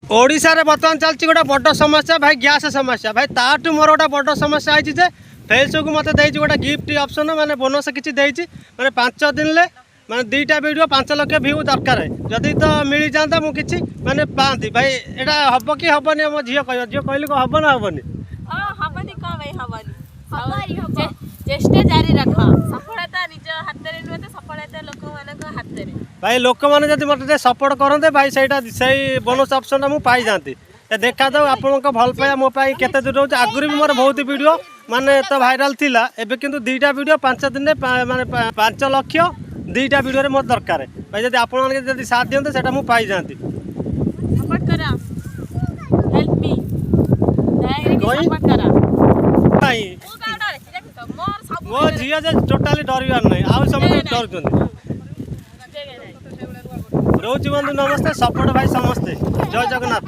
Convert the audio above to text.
ओडिशा रे बर्तमान चलती गोटे बड़ समस्या भाई गैस समस्या भाई ताठू मोर गोटे बड़ समस्या आई जे फेसबुक मत गोटे गिफ्ट ऑप्शन माने बोनस किसी माने 5 दिन ले माने 2टा वीडियो 5 लाख व्यू दरकार है जदि तो मिल जाता मुझे किसी माने पाती भाई एटा हम कि हेनी मो झील कह झील कहली हम ना हेनी हेनी कौन भाई हेनी चेष्टा जारी रख सफलता निज हाथ में नुहे तो सफलता लोक मान हाथ में भाई लोक मैंने जब मत सपोर्ट करते भाई से बोनस ऑप्शन मुझे पाई जाती देखा जाऊ आपण भल पाया मो केते दूर रोचे आगुरी भी मोर बहुत वीडियो माने तो भाइराल थिला एबे किंतु 2टा वीडियो 5 दिन माने 5 लाख 2टा वीडियो मोर दरकार है भाई जब आप साथ दियंते सेटा मु पाई जाती सपोर्ट करा हेल्प मी सपोर्ट करा भाई मो झिया जे टोटाली डरवार नहीं आउ समस्त डर रोच बंधु नमस्ते सपोर्ट भाई समस्ते जय जगन्नाथ।